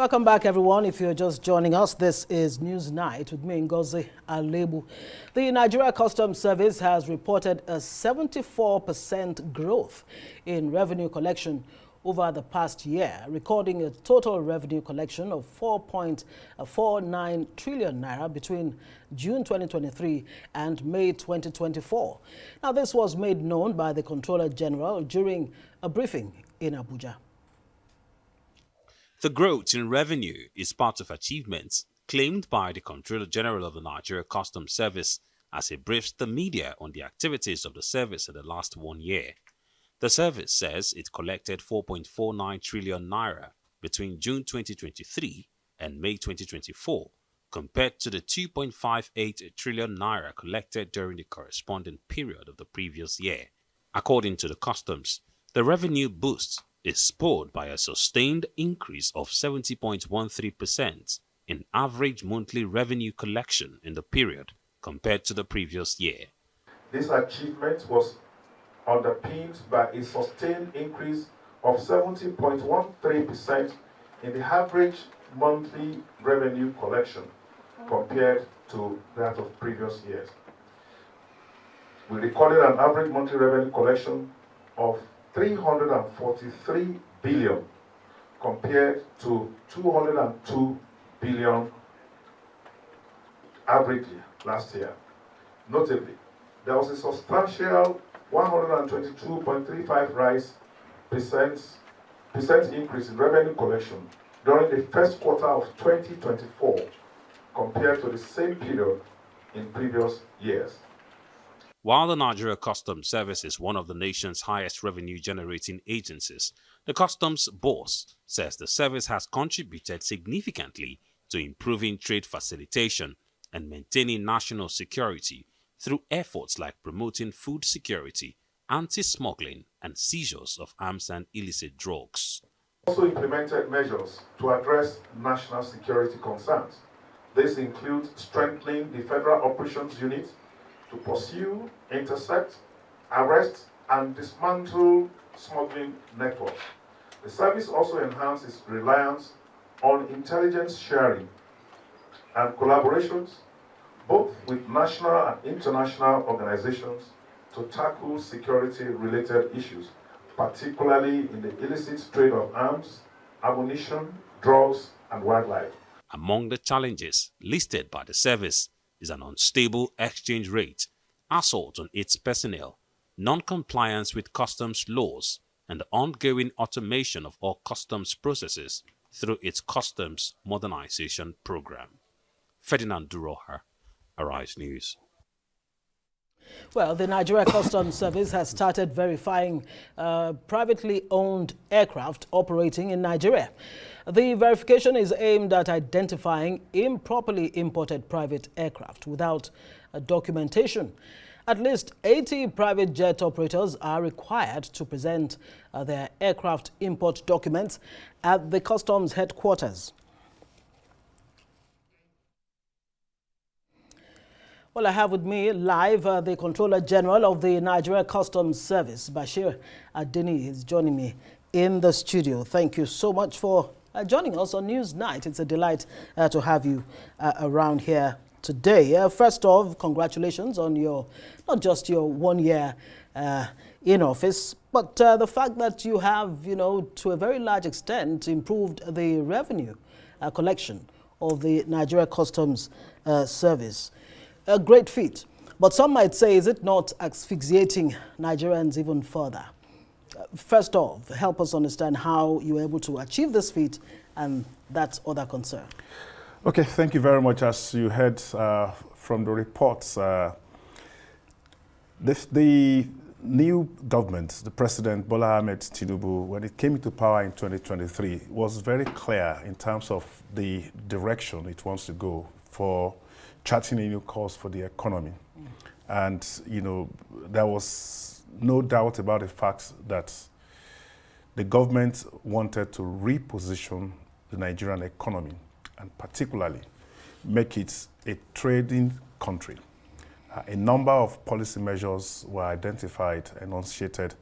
Welcome back, everyone. If you're just joining us, this is News Night with me, Ngozi Alebu. The Nigeria Customs Service has reported a 74% growth in revenue collection over the past year, recording a total revenue collection of 4.49 trillion naira between June 2023 and May 2024. Now, this was made known by the Comptroller General during a briefing in Abuja. The growth in revenue is part of achievements claimed by the Comptroller General of the Nigeria Customs Service as he briefs the media on the activities of the service in the last 1 year. The service says it collected 4.49 trillion naira between June 2023 and May 2024, compared to the 2.58 trillion naira collected during the corresponding period of the previous year. According to the Customs, the revenue boost is spurred by a sustained increase of 70.13% in average monthly revenue collection in the period compared to the previous year. This achievement was underpinned by a sustained increase of 70.13% in the average monthly revenue collection compared to that of previous years. We recorded an average monthly revenue collection of 343 billion compared to 202 billion averagely last year. Notably, there was a substantial 122.35% increase in revenue collection during the first quarter of 2024 compared to the same period in previous years. While the Nigeria Customs Service is one of the nation's highest revenue-generating agencies, the Customs boss says the service has contributed significantly to improving trade facilitation and maintaining national security through efforts like promoting food security, anti-smuggling, and seizures of arms and illicit drugs. Also implemented measures to address national security concerns. This includes strengthening the Federal Operations Unit to pursue, intercept, arrest, and dismantle smuggling networks. The service also enhanced its reliance on intelligence sharing and collaborations, both with national and international organizations, to tackle security-related issues, particularly in the illicit trade of arms, ammunition, drugs, and wildlife. Among the challenges listed by the service is an unstable exchange rate, assault on its personnel, non-compliance with customs laws, and the ongoing automation of all customs processes through its customs modernization program. Ferdinand Duroha, Arise News. Well, the Nigeria Customs Service has started verifying privately owned aircraft operating in Nigeria. The verification is aimed at identifying improperly imported private aircraft without documentation. At least 80 private jet operators are required to present their aircraft import documents at the Customs headquarters. Well, I have with me live the Comptroller General of the Nigeria Customs Service, Bashir Adeniyi, is joining me in the studio. Thank you so much for joining us on News Night. It's a delight to have you around here today. First off, congratulations on your, not just your 1 year in office, but the fact that you have, to a very large extent, improved the revenue collection of the Nigeria Customs Service. A great feat. But some might say, is it not asphyxiating Nigerians even further? First off, help us understand how you were able to achieve this feat and that other concern. Okay, thank you very much. As you heard from the reports, the new government, the President Bola Ahmed Tinubu, when it came into power in 2023, was very clear in terms of the direction it wants to go for charting a new course for the economy. And, there was no doubt about the fact that the government wanted to reposition the Nigerian economy and particularly make it a trading country. A number of policy measures were identified and enunciated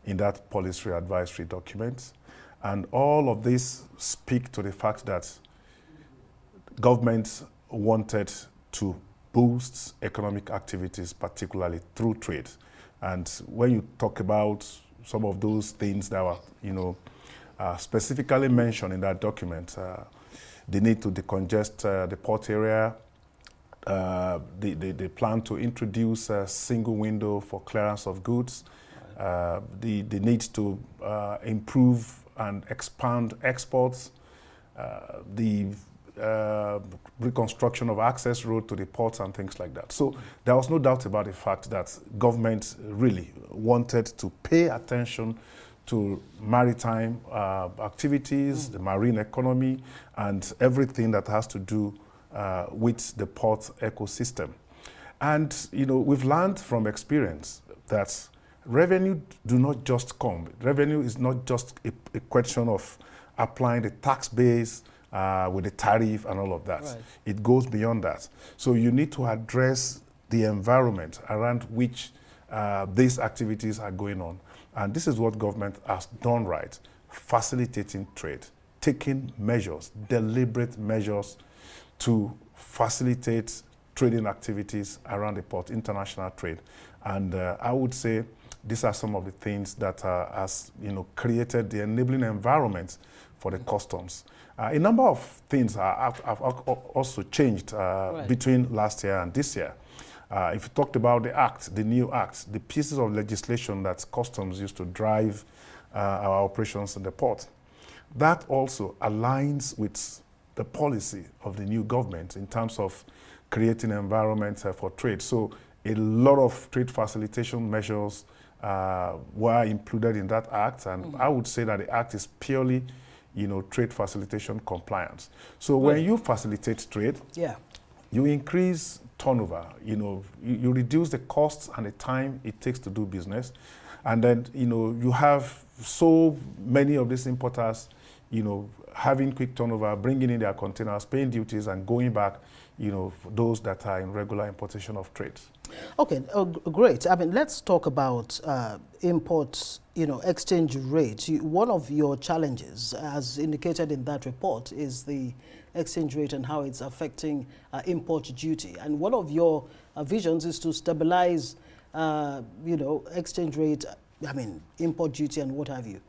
in that policy advisory document. And all of this speak to the fact that governments wanted to boost economic activities, particularly through trade. And when you talk about some of those things that were, specifically mentioned in that document, the need to decongest the port area, the plan to introduce a single window for clearance of goods, the need to improve and expand exports, the reconstruction of access road to the ports and things like that. So there was no doubt about the fact that government really wanted to pay attention to maritime activities, the marine economy, and everything that has to do with the port ecosystem. And we've learned from experience that revenue do not just come. Revenue is not just a question of applying the tax base with the tariff and all of that. Right. It goes beyond that. So you need to address the environment around which these activities are going on. And this is what government has done right, facilitating trade, taking measures, deliberate measures to facilitate trading activities around the port, international trade. And I would say these are some of the things that has created the enabling environment for the customs. A number of things have also changed between last year and this year. If you talked about the act, the new act, the pieces of legislation that customs used to drive our operations in the port, that also aligns with the policy of the new government in terms of creating an environment for trade. So a lot of trade facilitation measures were included in that act, and I would say that the act is purely trade facilitation compliance. So when you facilitate trade, you increase turnover, you reduce the costs and the time it takes to do business. And then, you have so many of these importers, having quick turnover, bringing in their containers, paying duties and going back, for those that are in regular importation of trade. Okay, great. I mean, let's talk about imports, exchange rate. One of your challenges, as indicated in that report, is the exchange rate and how it's affecting import duty. And one of your visions is to stabilize, exchange rate, import duty and what have you.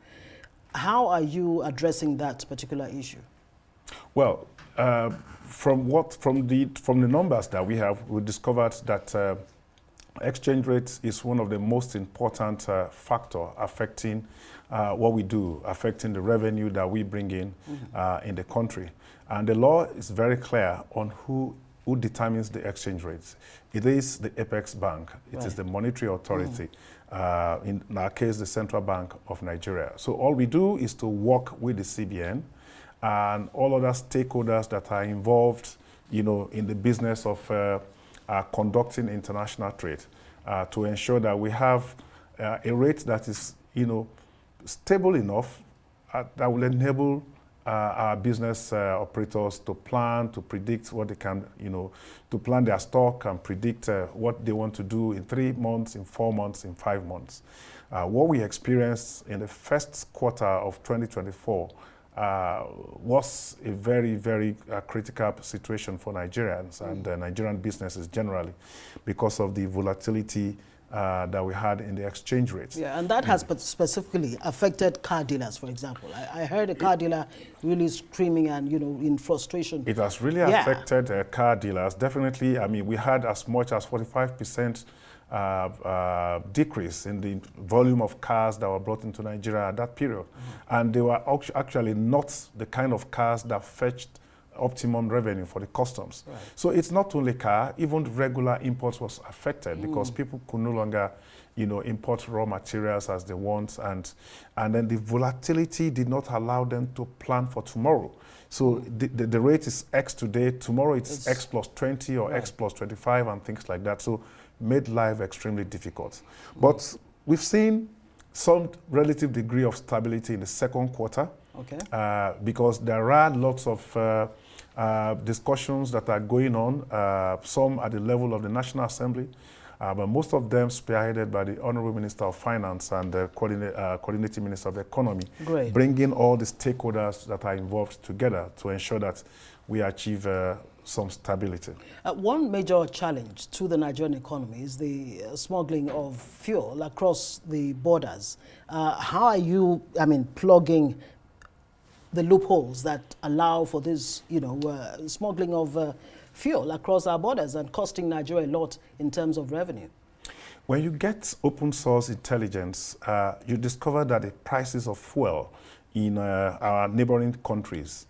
How are you addressing that particular issue? Well, from the numbers that we have, we discovered that exchange rate is one of the most important factor affecting what we do, affecting the revenue that we bring in the country. And the law is very clear on who determines the exchange rates. It is the apex bank. It is the monetary authority. In our case, the Central Bank of Nigeria. So all we do is to work with the CBN and all other stakeholders that are involved, in the business of conducting international trade, to ensure that we have a rate that is, stable enough that will enable our business operators to plan, to predict what they can, to plan their stock and predict what they want to do in 3 months, in 4 months, in 5 months. What we experienced in the first quarter of 2024 was a very, very critical situation for Nigerians and Nigerian businesses generally because of the volatility that we had in the exchange rates. Yeah, and that has specifically affected car dealers, for example. I heard a car dealer really screaming and, in frustration. It has really affected car dealers. Definitely, we had as much as 45% decrease in the volume of cars that were brought into Nigeria at that period. And they were actually not the kind of cars that fetched optimum revenue for the customs. Right. So it's not only car, even regular imports was affected because people could no longer, import raw materials as they want, and then the volatility did not allow them to plan for tomorrow. So the rate is X today, tomorrow it's X plus 20 or X plus 25 and things like that. So made life extremely difficult. But we've seen some relative degree of stability in the second quarter. Okay. Because there are lots of discussions that are going on, some at the level of the National Assembly, but most of them spearheaded by the Honorable Minister of Finance and the Coordinating Minister of Economy, Great. bringing all the stakeholders that are involved together to ensure that we achieve some stability. One major challenge to the Nigerian economy is the smuggling of fuel across the borders. How are you, plugging the loopholes that allow for this, smuggling of fuel across our borders and costing Nigeria a lot in terms of revenue? When you get open source intelligence, you discover that the prices of fuel in our neighboring countries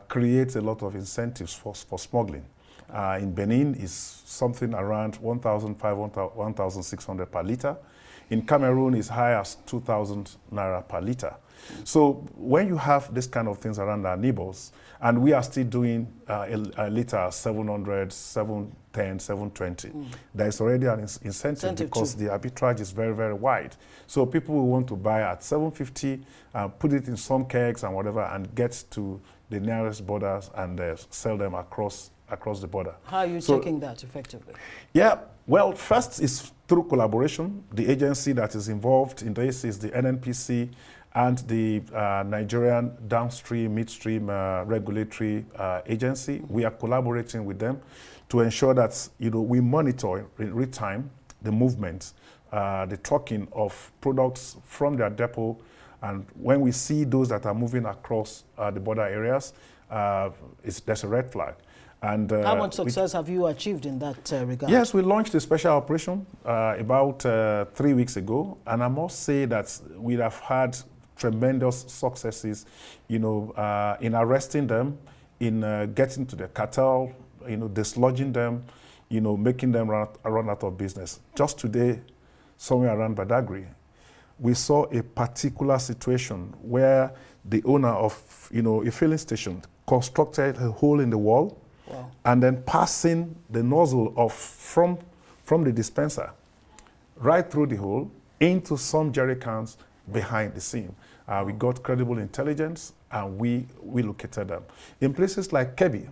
creates a lot of incentives for smuggling. In Benin is something around 1,500, 1,600 per liter. In Cameroon is high as 2,000 naira per liter. So when you have this kind of things around our neighbors, and we are still doing a liter 700, 710, 720, there is already an incentive because the arbitrage is very, very wide. So people will want to buy at 750, put it in some kegs and whatever, and get to the nearest borders and sell them across the border. How are you checking that effectively? Yeah, well, first is through collaboration. The agency that is involved in this is the NNPC and the Nigerian Downstream Midstream Regulatory Agency. We are collaborating with them to ensure that we monitor in real time the movement, the trucking of products from their depot. And when we see those that are moving across the border areas, there's a red flag. And how much success have you achieved in that regard? Yes, we launched a special operation about 3 weeks ago, and I must say that we have had tremendous successes, in arresting them, in getting to the cartel, dislodging them, making them run out of business. Just today, somewhere around Badagry, we saw a particular situation where the owner of, a filling station constructed a hole in the wall. Wow. And then passing the nozzle from the dispenser right through the hole into some jerry cans behind the scene. We got credible intelligence and we located them. In places like Kebbi,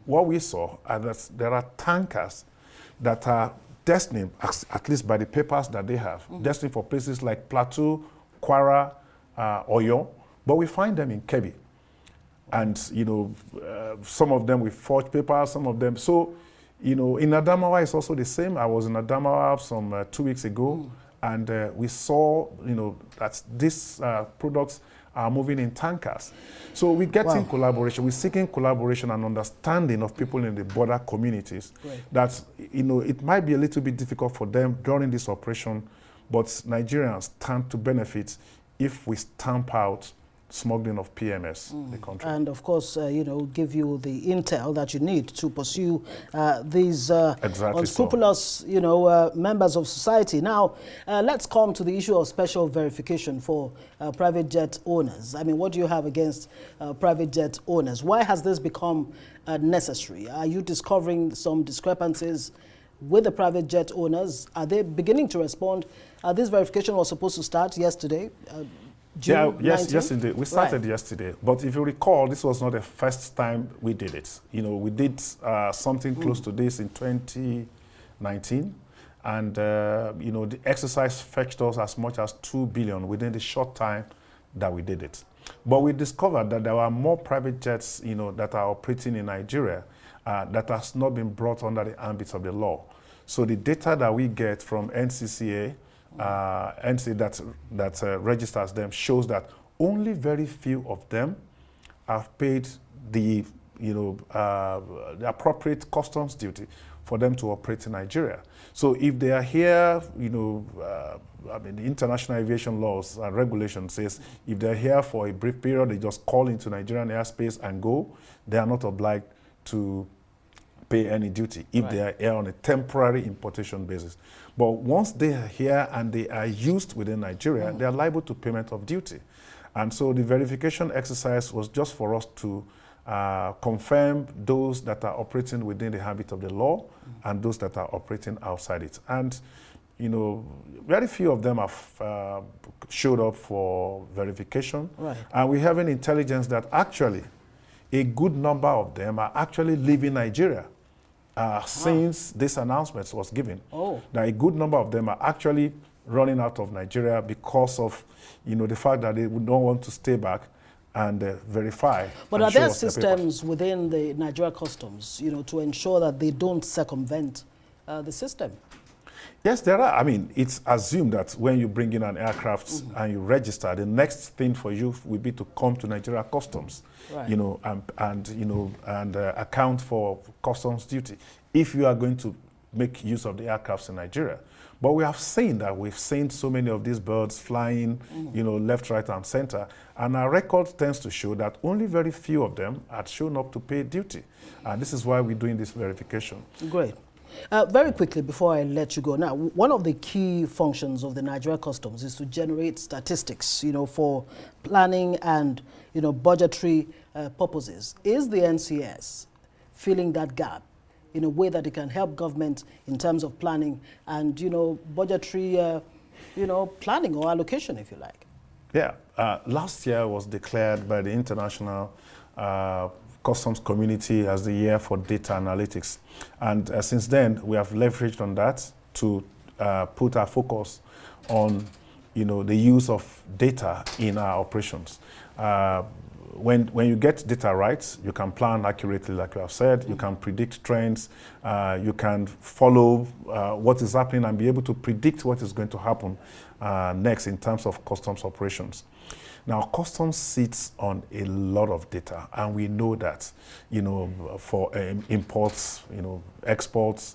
what we saw are that there are tankers that are destined, at least by the papers that they have, destined for places like Plateau, Kwara, Oyo, but we find them in Kebbi. And, some of them with forged papers, some of them. So, in Adamawa, it's also the same. I was in Adamawa some 2 weeks ago, and we saw, that these products are moving in tankers. So we're getting collaboration. We're seeking collaboration and understanding of people in the border communities. Great. That, it might be a little bit difficult for them during this operation, but Nigerians stand to benefit if we stamp out smuggling of PMS in the country. And of course, give you the intel that you need to pursue these unscrupulous, members of society. Now, let's come to the issue of special verification for private jet owners. What do you have against private jet owners? Why has this become necessary? Are you discovering some discrepancies with the private jet owners? Are they beginning to respond? This verification was supposed to start yesterday. Yes, indeed. We started yesterday. But if you recall, this was not the first time we did it. We did something close to this in 2019. And, the exercise fetched us as much as 2 billion within the short time that we did it. But we discovered that there were more private jets, that are operating in Nigeria that has not been brought under the ambit of the law. So the data that we get from NCCA, that registers them, shows that only very few of them have paid the appropriate customs duty for them to operate in Nigeria. So if they are here, the international aviation laws and regulations says if they're here for a brief period, they just call into Nigerian airspace and go. They are not obliged to pay any duty if they are here on a temporary importation basis. But once they are here and they are used within Nigeria, they are liable to payment of duty. And so the verification exercise was just for us to confirm those that are operating within the ambit of the law and those that are operating outside it. And, very few of them have showed up for verification. Right. And we have an intelligence that actually a good number of them are actually leaving Nigeria since this announcement was given. Oh. Now, a good number of them are actually running out of Nigeria because of, the fact that they don't want to stay back and verify. But and are show there us their papers. systems within the Nigeria Customs, to ensure that they don't circumvent the system? Yes, there are. I mean, it's assumed that when you bring in an aircraft and you register, the next thing for you will be to come to Nigeria Customs, Right. and account for customs duty if you are going to make use of the aircrafts in Nigeria. But we've seen so many of these birds flying, left, right, and center, and our record tends to show that only very few of them had shown up to pay duty, and this is why we're doing this verification. Great. Very quickly, before I let you go, now, one of the key functions of the Nigeria Customs is to generate statistics, for planning and, budgetary purposes. Is the NCS filling that gap in a way that it can help government in terms of planning and, budgetary, planning or allocation, if you like? Yeah, last year was declared by the international customs community as the year for data analytics. And since then, we have leveraged on that to put our focus on, the use of data in our operations. When you get data right, you can plan accurately, like you have said. You can predict trends. You can follow what is happening and be able to predict what is going to happen next in terms of customs operations. Now, customs sits on a lot of data, and we know that, for imports, exports,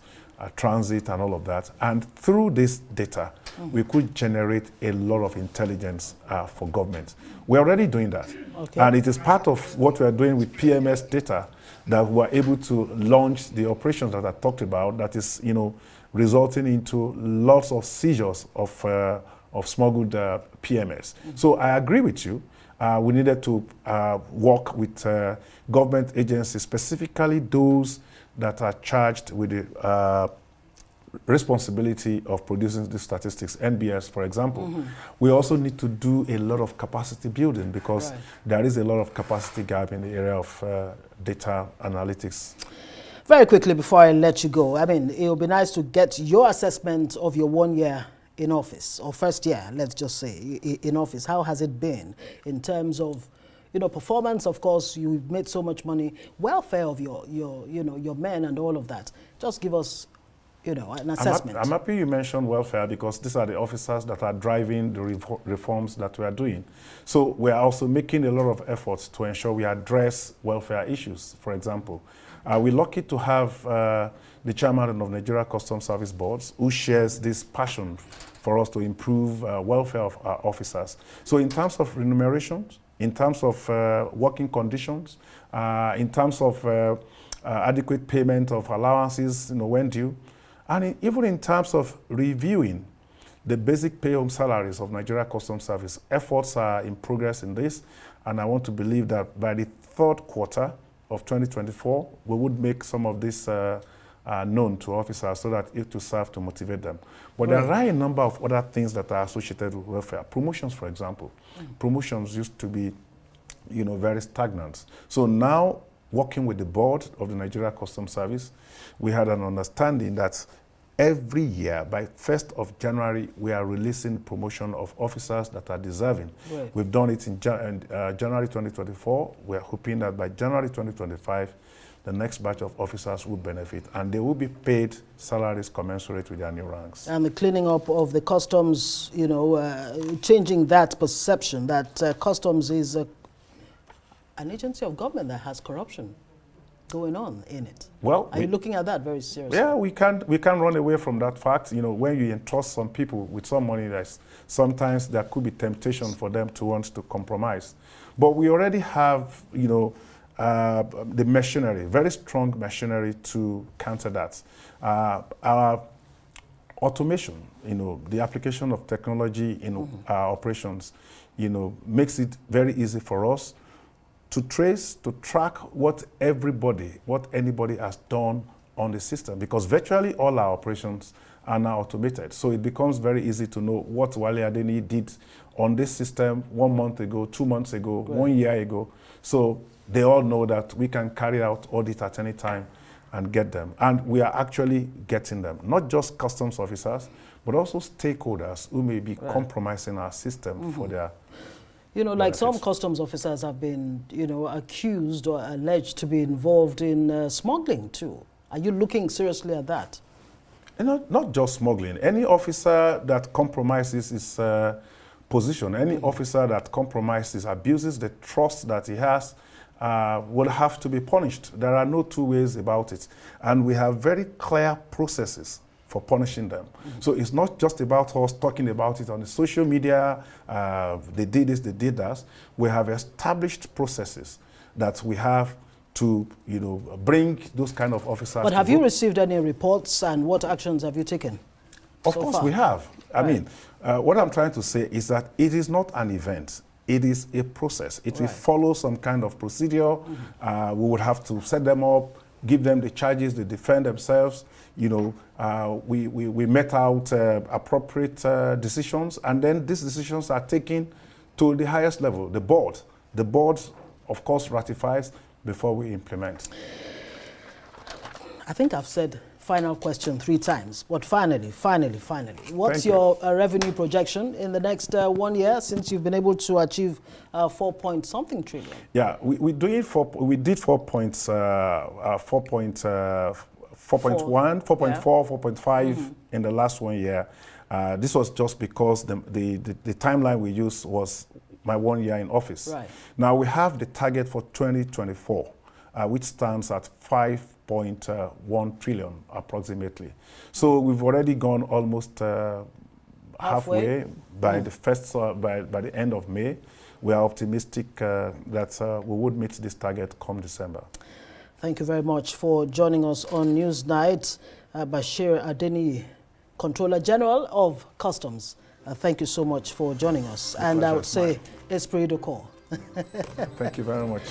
transit, and all of that. And through this data, we could generate a lot of intelligence for government. We're already doing that. Okay. And it is part of what we're doing with PMS data that we're able to launch the operations that I talked about that is, resulting into lots of seizures of smuggled PMS. So I agree with you. We needed to work with government agencies, specifically those that are charged with the responsibility of producing these statistics, NBS, for example. We also need to do a lot of capacity building because there is a lot of capacity gap in the area of data analytics. Very quickly, before I let you go, I mean, it would be nice to get your assessment of your 1 year in office, or first year, let's just say, in office. How has it been in terms of, performance? Of course, you've made so much money, welfare of your men and all of that. Just give us, an assessment. I'm happy you mentioned welfare because these are the officers that are driving the reforms that we are doing. So we are also making a lot of efforts to ensure we address welfare issues. For example, we're lucky to have the chairman of Nigeria Customs Service Boards who shares this passion for us to improve welfare of our officers. So in terms of remunerations, in terms of working conditions, in terms of adequate payment of allowances, when due, and even in terms of reviewing the basic pay-home salaries of Nigeria Customs Service, efforts are in progress in this, and I want to believe that by the third quarter of 2024, we would make some of this known to officers so that it will serve to motivate them. But there are a number of other things that are associated with welfare. Promotions, for example. Promotions used to be, very stagnant. So now, working with the board of the Nigeria Customs Service, we had an understanding that every year, by 1st of January, we are releasing promotion of officers that are deserving. Right. We've done it in January 2024. We're hoping that by January 2025, the next batch of officers will benefit, and they will be paid salaries commensurate with their new ranks. And the cleaning up of the customs, changing that perception that customs is an agency of government that has corruption going on in it. Well, are you looking at that very seriously? Yeah, we can't run away from that fact. When you entrust some people with some money, sometimes there could be temptation for them to want to compromise. But we already have, the machinery, very strong machinery to counter that. Our automation, the application of technology in our operations, makes it very easy for us to trace, to track what anybody has done on the system, because virtually all our operations are now automated. So it becomes very easy to know what Wale Adeniyi did on this system 1 month ago, 2 months ago, 1 year ago. So they all know that we can carry out audit at any time and get them. And we are actually getting them, not just customs officers, but also stakeholders who may be compromising our system for their like benefits. some customs officers have been, accused or alleged to be involved in smuggling too. Are you looking seriously at that? Not just smuggling. Any officer that compromises his position, any officer that compromises, abuses the trust that he has, will have to be punished. There are no two ways about it. And we have very clear processes for punishing them. So it's not just about us talking about it on the social media, they did this, they did that. We have established processes that we have to, bring those kind of officers. But have you received any reports, and what actions have you taken? Of course we have. I mean, what I'm trying to say is that it is not an event. It is a process. It will follow some kind of procedure. We would have to set them up, give them the charges, they defend themselves. We met out appropriate decisions, and then these decisions are taken to the highest level, the board. The board, of course, ratifies before we implement. I think I've said final question 3 times, but finally, what's your revenue projection in the next 1 year, since you've been able to achieve 4-point-something trillion? Yeah, we did 4.1, 4.5 in the last 1 year. This was just because the timeline we used was my 1 year in office. Right. Now we have the target for 2024, which stands at 5.1 trillion approximately. So we've already gone almost halfway by the by the end of May. We are optimistic that we would meet this target come December. Thank you very much for joining us on Newsnight, Bashir Adeniyi, Comptroller General of Customs. Thank you so much for joining us. And I would say, esprit de corps. Thank you very much.